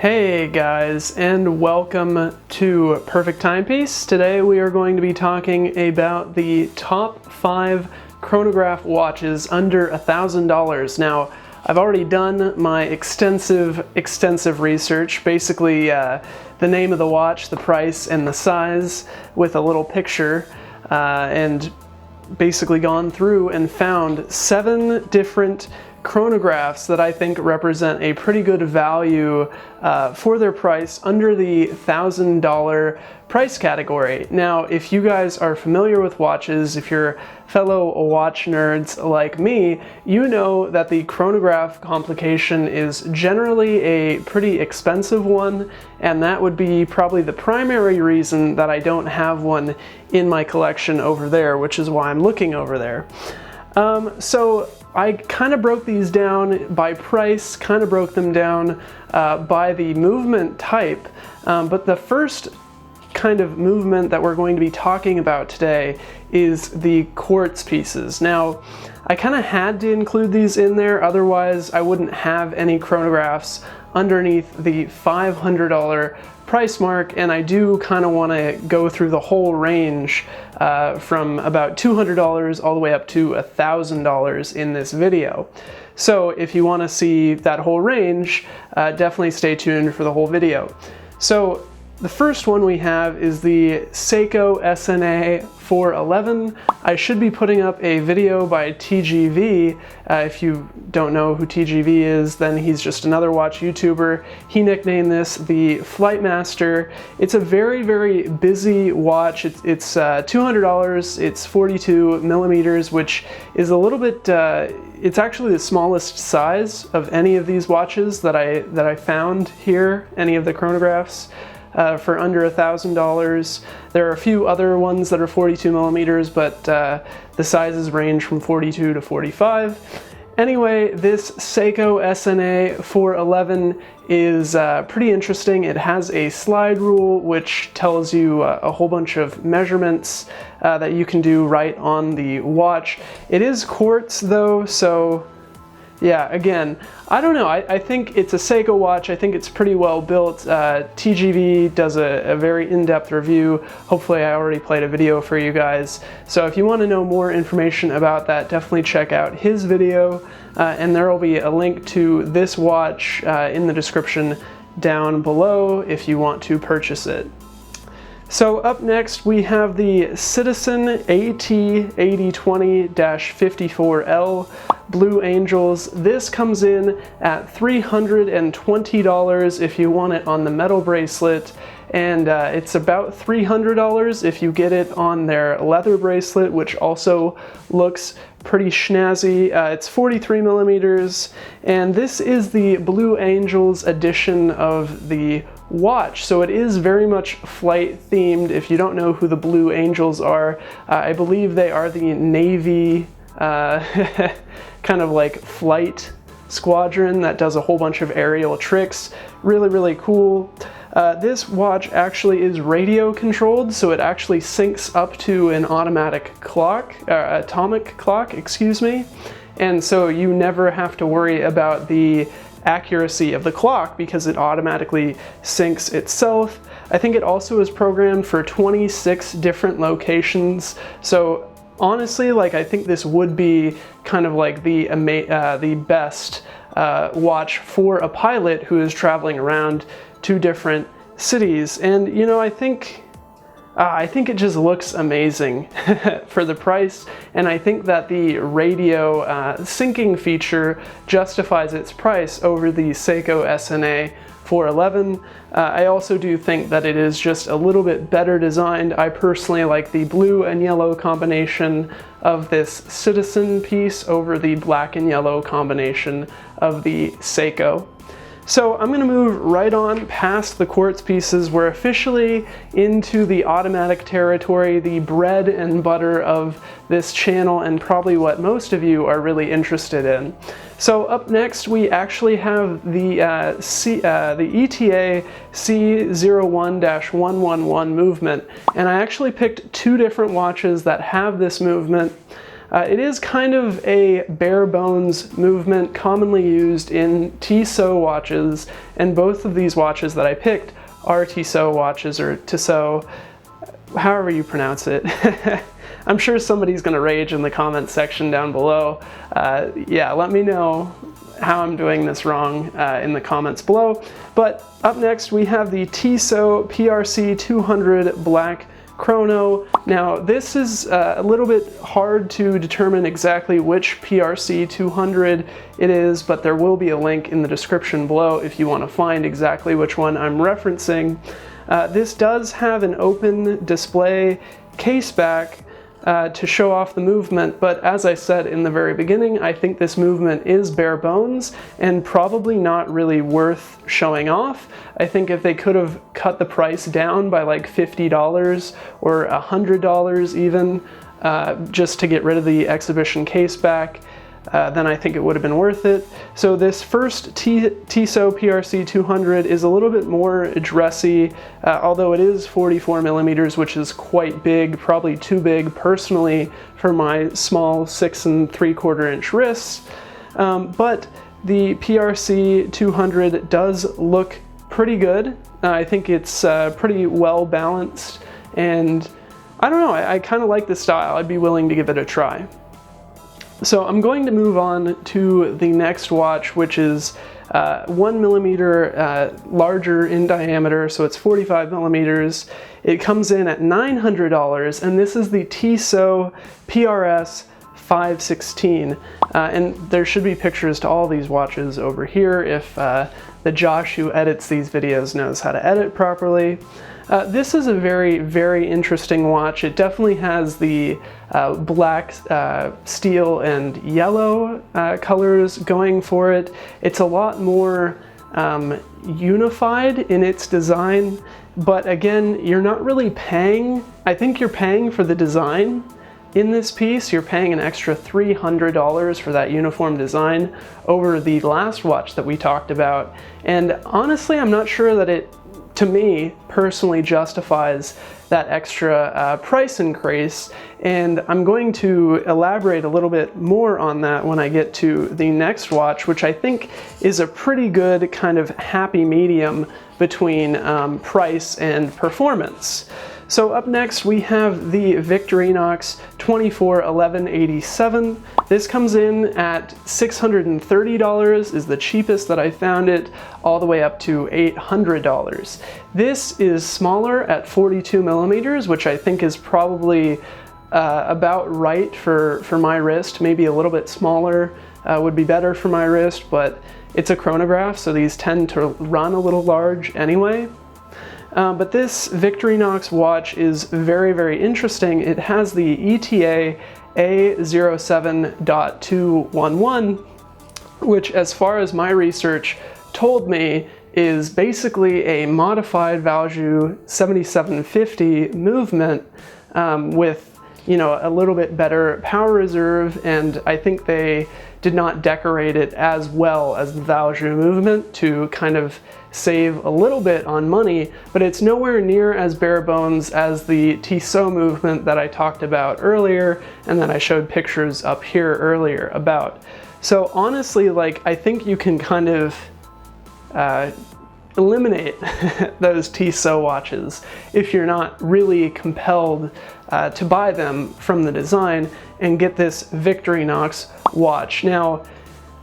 Hey guys, and welcome to Perfect Timepiece. Today we are going to be talking about the top 5 chronograph watches under $1,000. Now, I've already done my extensive research, basically the name of the watch, the price, and the size with a little picture, and basically gone through and found 7 different chronographs that I think represent a pretty good value for their price under the $1,000 price category. Now, if you guys are familiar with watches, if you're fellow watch nerds like me, you know that the chronograph complication is generally a pretty expensive one, and that would be probably the primary reason that I don't have one in my collection over there, which is why I'm looking over there. So I kind of broke these down by price, kind of broke them down by the movement type, but the first kind of movement that we're going to be talking about today is the quartz pieces. Now, I kind of had to include these in there, otherwise I wouldn't have any chronographs underneath the $500 price mark, and I do kind of want to go through the whole range from about $200 all the way up to $1,000 in this video. So if you want to see that whole range, definitely stay tuned for the whole video. So the first one we have is the Seiko SNA 411. I should be putting up a video by TGV. If you don't know who TGV is, then he's just another watch YouTuber. He nicknamed this the Flight Master. It's a very, very busy watch. It's $200. It's 42 millimeters, which is a little bit, it's actually the smallest size of any of these watches that I found here, any of the chronographs. For under $1,000. There are a few other ones that are 42 millimeters, but the sizes range from 42 to 45. Anyway, this Seiko SNA 411 is pretty interesting. It has a slide rule which tells you a whole bunch of measurements that you can do right on the watch. It is quartz though, so yeah, again, I don't know. I think it's a Seiko watch. I think it's pretty well built. TGV does a very in-depth review. Hopefully I already played a video for you guys. So if you want to know more information about that, definitely check out his video. And there will be a link to this watch in the description down below if you want to purchase it. So up next we have the Citizen AT8020-54L Blue Angels. This comes in at $320 if you want it on the metal bracelet, and it's about $300 if you get it on their leather bracelet, which also looks pretty snazzy. It's 43 millimeters, and this is the Blue Angels edition of the watch, so it is very much flight themed. If you don't know who the Blue Angels are, I believe they are the Navy kind of like flight squadron that does a whole bunch of aerial tricks. Really, really cool. This watch actually is radio controlled, so it actually syncs up to an automatic clock, atomic clock, excuse me. And so you never have to worry about the accuracy of the clock because it automatically syncs itself. I think it also is programmed for 26 different locations. So honestly, like, I think this would be kind of like the best watch for a pilot who is traveling around to different cities. And you know, I think it just looks amazing for the price, and I think that the radio syncing feature justifies its price over the Seiko SNA 411. I also do think that it is just a little bit better designed. I personally like the blue and yellow combination of this Citizen piece over the black and yellow combination of the Seiko. So I'm going to move right on past the quartz pieces. We're officially into the automatic territory, the bread and butter of this channel, and probably what most of you are really interested in. So up next we actually have the ETA C01-111 movement, and I actually picked 2 different watches that have this movement. It is kind of a bare bones movement commonly used in Tissot watches, and both of these watches that I picked are Tissot watches, or Tissot, however you pronounce it. I'm sure somebody's going to rage in the comments section down below. Yeah, let me know how I'm doing this wrong in the comments below. But up next we have the Tissot PRC 200 Black Chrono. Now this is a little bit hard to determine exactly which PRC 200 it is, but there will be a link in the description below if you want to find exactly which one I'm referencing. This does have an open display case back to show off the movement, but as I said in the very beginning, I think this movement is bare bones and probably not really worth showing off. I think if they could have cut the price down by like $50 or $100 even, just to get rid of the exhibition case back, then I think it would have been worth it. So this first Tissot PRC 200 is a little bit more dressy, although it is 44 millimeters, which is quite big, probably too big personally for my small 6 3/4 inch wrists. But the PRC 200 does look pretty good. I think it's pretty well balanced, and I don't know, I kind of like the style. I'd be willing to give it a try. So I'm going to move on to the next watch, which is 1 millimeter larger in diameter, so it's 45 millimeters. It comes in at $900, and this is the Tissot PRS 516. And there should be pictures to all these watches over here if the Josh who edits these videos knows how to edit properly. This is a very, very interesting watch. It definitely has the black, steel, and yellow colors going for it. It's a lot more unified in its design, but again, you're not really paying, I think you're paying for the design in this piece. You're paying an extra $300 for that uniform design over the last watch that we talked about. And honestly, I'm not sure that it, to me, personally justifies that extra price increase, and I'm going to elaborate a little bit more on that when I get to the next watch, which I think is a pretty good kind of happy medium between price and performance. So up next we have the Victorinox 241187. This comes in at $630, is the cheapest that I found it, all the way up to $800. This is smaller at 42 millimeters, which I think is probably about right for my wrist. Maybe a little bit smaller would be better for my wrist, but it's a chronograph, so these tend to run a little large anyway. But this Victorinox watch is very, very interesting. It has the ETA A07.211, which, as far as my research told me, is basically a modified Valjoux 7750 movement with, you know, a little bit better power reserve, and I think they did not decorate it as well as the Valjoux movement to kind of save a little bit on money, but it's nowhere near as bare bones as the Tissot movement that I talked about earlier and that I showed pictures up here earlier about. So honestly, like, I think you can kind of eliminate those Tissot watches if you're not really compelled to buy them from the design and get this Victorinox watch. Now,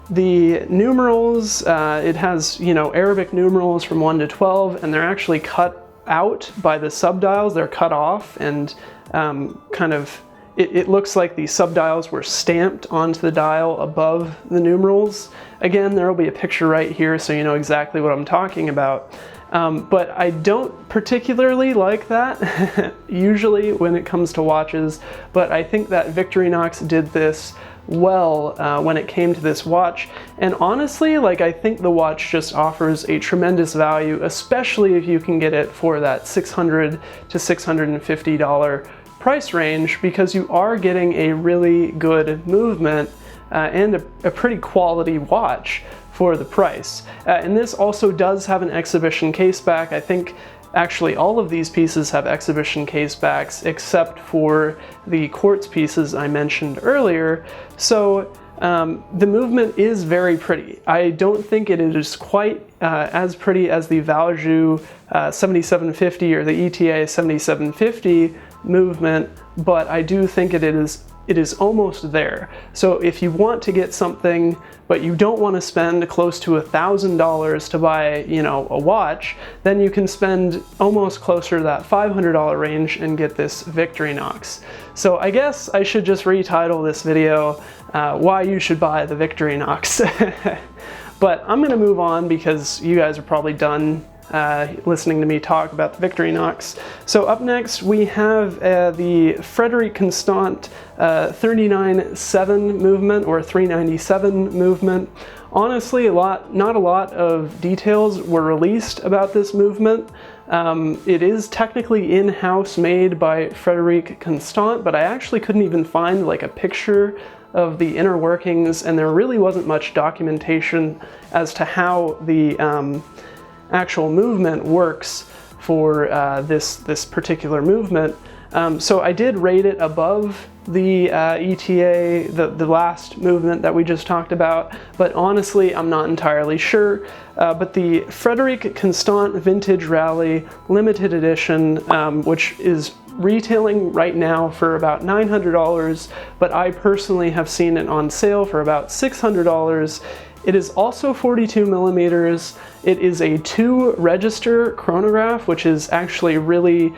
the numerals, it has, you know, Arabic numerals from 1 to 12, and they're actually cut out by the subdials. They're cut off, and kind of, it looks like the subdials were stamped onto the dial above the numerals. Again, there will be a picture right here so you know exactly what I'm talking about. But I don't particularly like that usually when it comes to watches, but I think that Victorinox did this well when it came to this watch. And honestly, like, I think the watch just offers a tremendous value, especially if you can get it for that $600 to $650 price range, because you are getting a really good movement and a pretty quality watch for the price. And this also does have an exhibition case back. I think Actually, all of these pieces have exhibition case backs except for the quartz pieces I mentioned earlier. So the movement is very pretty. I don't think it is quite as pretty as the Valjoux 7750 or the ETA 7750 movement, but I do think it is almost there. So if you want to get something, but you don't want to spend close to $1,000 to buy, you know, a watch, then you can spend almost closer to that $500 range and get this Victorinox. So I guess I should just retitle this video, why you should buy the Victorinox. But I'm gonna move on because you guys are probably done listening to me talk about the Victorinox. So up next we have the Frederique Constant 39.7 movement or 397 movement. Honestly, not a lot of details were released about this movement. It is technically in-house made by Frederique Constant, but I actually couldn't even find like a picture of the inner workings, and there really wasn't much documentation as to how the actual movement works for this particular movement. So I did rate it above the ETA, the last movement that we just talked about, but honestly I'm not entirely sure. But the Frederique Constant Vintage Rally Limited Edition, which is retailing right now for about $900, but I personally have seen it on sale for about $600. It is also 42 millimeters. It is a 2-register chronograph, which is actually really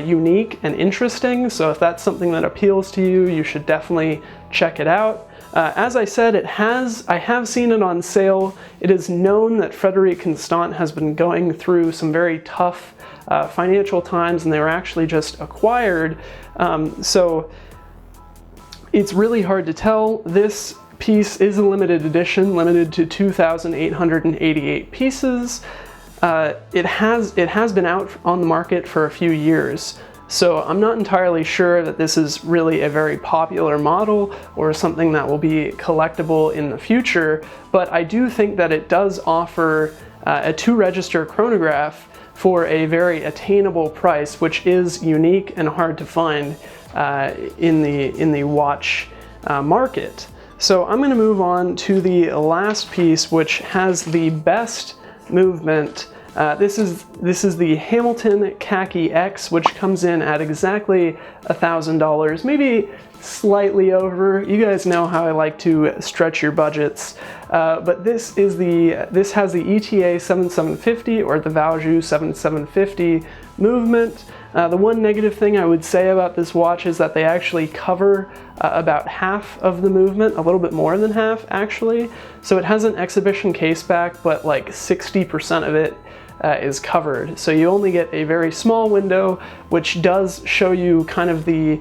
unique and interesting. So if that's something that appeals to you, you should definitely check it out. As I said, I have seen it on sale. It is known that Frederique Constant has been going through some very tough financial times, and they were actually just acquired. So it's really hard to tell. This piece is a limited edition, limited to 2,888 pieces. It has been out on the market for a few years, so I'm not entirely sure that this is really a very popular model or something that will be collectible in the future, but I do think that it does offer a 2-register chronograph for a very attainable price, which is unique and hard to find in the watch market. So I'm going to move on to the last piece, which has the best movement. This is the Hamilton Khaki X, which comes in at exactly $1,000, maybe slightly over. You guys know how I like to stretch your budgets, but this has the ETA 7750 or the Valjoux 7750 movement. The one negative thing I would say about this watch is that they actually cover about half of the movement, a little bit more than half actually. So it has an exhibition case back, but like 60% of it is covered. So you only get a very small window, which does show you kind of the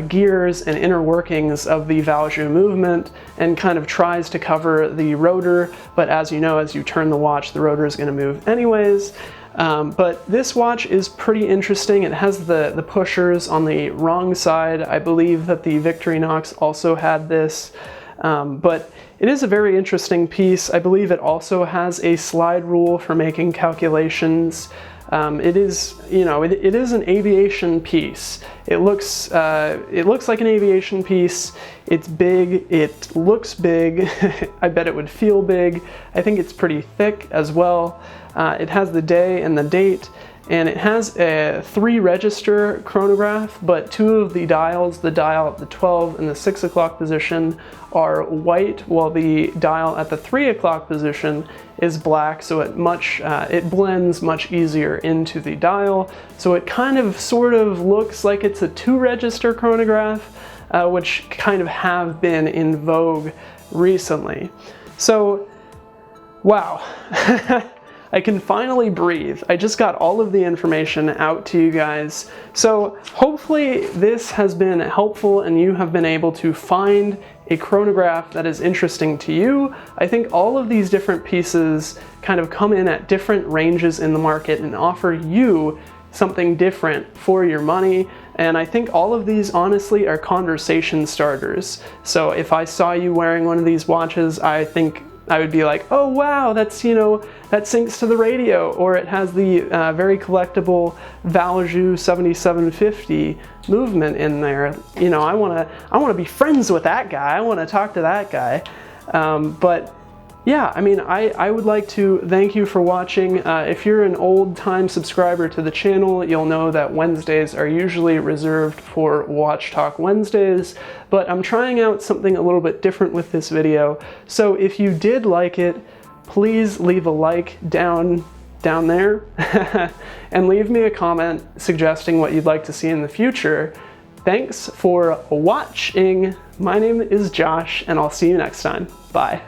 gears and inner workings of the Valjoux movement and kind of tries to cover the rotor, but as you know, as you turn the watch, the rotor is going to move anyways. But this watch is pretty interesting. It has the pushers on the wrong side. I believe that the Victorinox also had this, but it is a very interesting piece. I believe it also has a slide rule for making calculations. It is, you know, it is an aviation piece. It looks like an aviation piece. It's big. It looks big. I bet it would feel big. I think it's pretty thick as well. It has the day and the date, and it has a 3-register chronograph, but 2 of the dials, the dial at the 12 and the 6 o'clock position, are white, while the dial at the 3 o'clock position is black, so it blends much easier into the dial. So it kind of sort of looks like it's a 2-register chronograph, which kind of have been in vogue recently. So, wow. I can finally breathe. I just got all of the information out to you guys. So hopefully this has been helpful and you have been able to find a chronograph that is interesting to you. I think all of these different pieces kind of come in at different ranges in the market and offer you something different for your money. And I think all of these honestly are conversation starters. So if I saw you wearing one of these watches, I think I would be like, oh wow, that's, you know, that syncs to the radio, or it has the very collectible Valjoux 7750 movement in there. You know, I wanna be friends with that guy. I wanna talk to that guy. But yeah, I mean, I would like to thank you for watching. If you're an old-time subscriber to the channel, you'll know that Wednesdays are usually reserved for Watch Talk Wednesdays, but I'm trying out something a little bit different with this video. So if you did like it, please leave a like down there and leave me a comment suggesting what you'd like to see in the future. Thanks for watching. My name is Josh, and I'll see you next time. Bye.